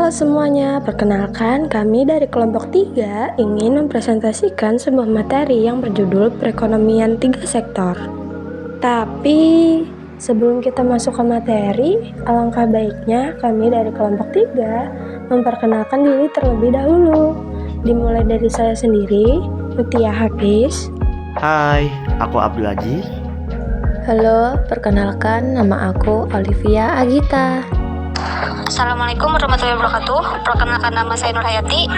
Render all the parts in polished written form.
Halo semuanya, perkenalkan kami dari kelompok 3 ingin mempresentasikan sebuah materi yang berjudul perekonomian 3 sektor. Tapi sebelum kita masuk ke materi, alangkah baiknya kami dari kelompok 3 memperkenalkan diri terlebih dahulu. Dimulai dari saya sendiri, Mutia Hafiz. Hai, aku Abdul Aziz. Halo, perkenalkan nama aku Olivia Agita. Assalamualaikum warahmatullahi wabarakatuh. Perkenalkan nama saya Nur Hayati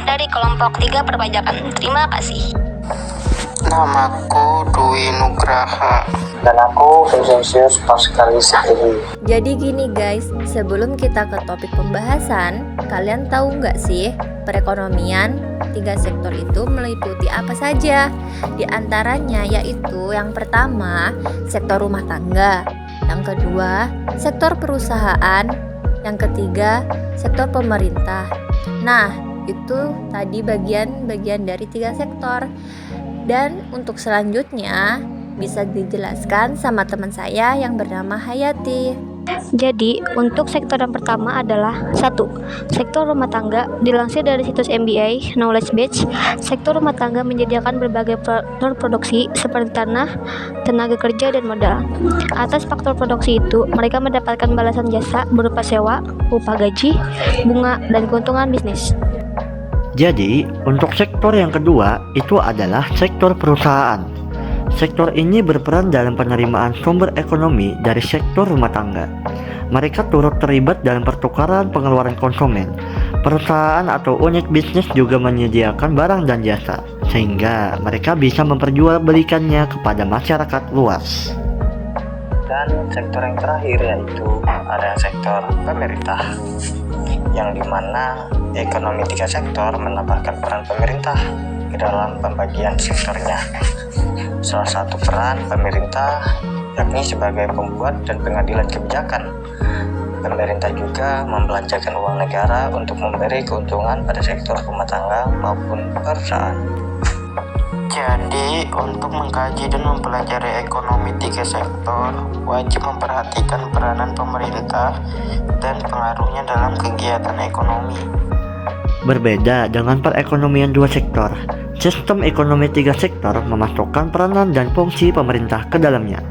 dari kelompok 3 perpajakan. Terima kasih. Namaku Dwi Nugraha. Dan aku Vincenzius Pascalis Egi. Jadi gini guys, sebelum kita ke topik pembahasan, kalian tahu nggak sih perekonomian 3 sektor itu meliputi apa saja? Di antaranya yaitu yang pertama, sektor rumah tangga, yang kedua, sektor perusahaan, yang ketiga, sektor pemerintah. Nah, itu tadi bagian-bagian dari 3 sektor. Dan untuk selanjutnya bisa dijelaskan sama teman saya yang bernama Hayati. Jadi, untuk sektor yang pertama adalah 1. Sektor rumah tangga. Dilansir dari situs MBA Knowledge Base, sektor rumah tangga menyediakan berbagai faktor produksi seperti tanah, tenaga kerja, dan modal. Atas faktor produksi itu, mereka mendapatkan balasan jasa berupa sewa, upah gaji, bunga, dan keuntungan bisnis. Jadi, untuk sektor yang kedua itu adalah sektor perusahaan. Sektor ini berperan dalam penerimaan sumber ekonomi dari sektor rumah tangga. Mereka turut terlibat dalam pertukaran pengeluaran konsumen. Perusahaan atau unit bisnis juga menyediakan barang dan jasa, sehingga mereka bisa memperjualbelikannya kepada masyarakat luas. Dan sektor yang terakhir yaitu ada sektor pemerintah, yang dimana ekonomi 3 sektor menambahkan peran pemerintah ke dalam pembagian sektornya. Salah satu peran pemerintah yakni sebagai pembuat dan pengadilan kebijakan. Pemerintah juga membelanjakan uang negara untuk memberi keuntungan pada sektor rumah tangga maupun perusahaan. Jadi, untuk mengkaji dan mempelajari ekonomi 3 sektor, wajib memperhatikan peranan pemerintah dan pengaruhnya dalam kegiatan ekonomi. Berbeda dengan perekonomian 2 sektor, sistem ekonomi 3 sektor memasukkan peranan dan fungsi pemerintah ke dalamnya.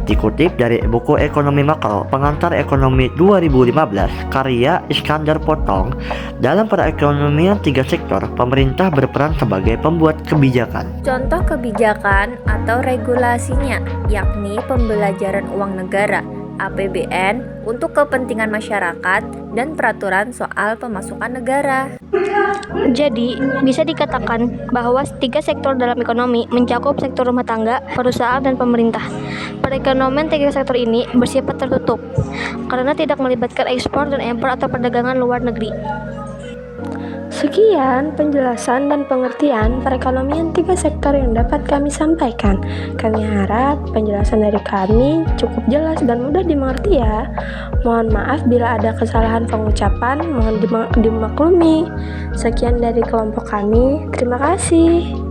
Dikutip dari buku Ekonomi Makro Pengantar Ekonomi 2015 karya Iskandar Potong, dalam perekonomian 3 sektor, pemerintah berperan sebagai pembuat kebijakan. Contoh kebijakan atau regulasinya yakni pembelajaran uang negara APBN untuk kepentingan masyarakat dan peraturan soal pemasukan negara. Jadi, bisa dikatakan bahwa 3 sektor dalam ekonomi mencakup sektor rumah tangga, perusahaan, dan pemerintah. Perekonomian 3 sektor ini bersifat tertutup karena tidak melibatkan ekspor dan impor atau perdagangan luar negeri. Sekian penjelasan dan pengertian perekonomian 3 sektor yang dapat kami sampaikan. Kami harap penjelasan dari kami cukup jelas dan mudah dimengerti ya. Mohon maaf bila ada kesalahan pengucapan, mohon dimaklumi. Sekian dari kelompok kami, terima kasih.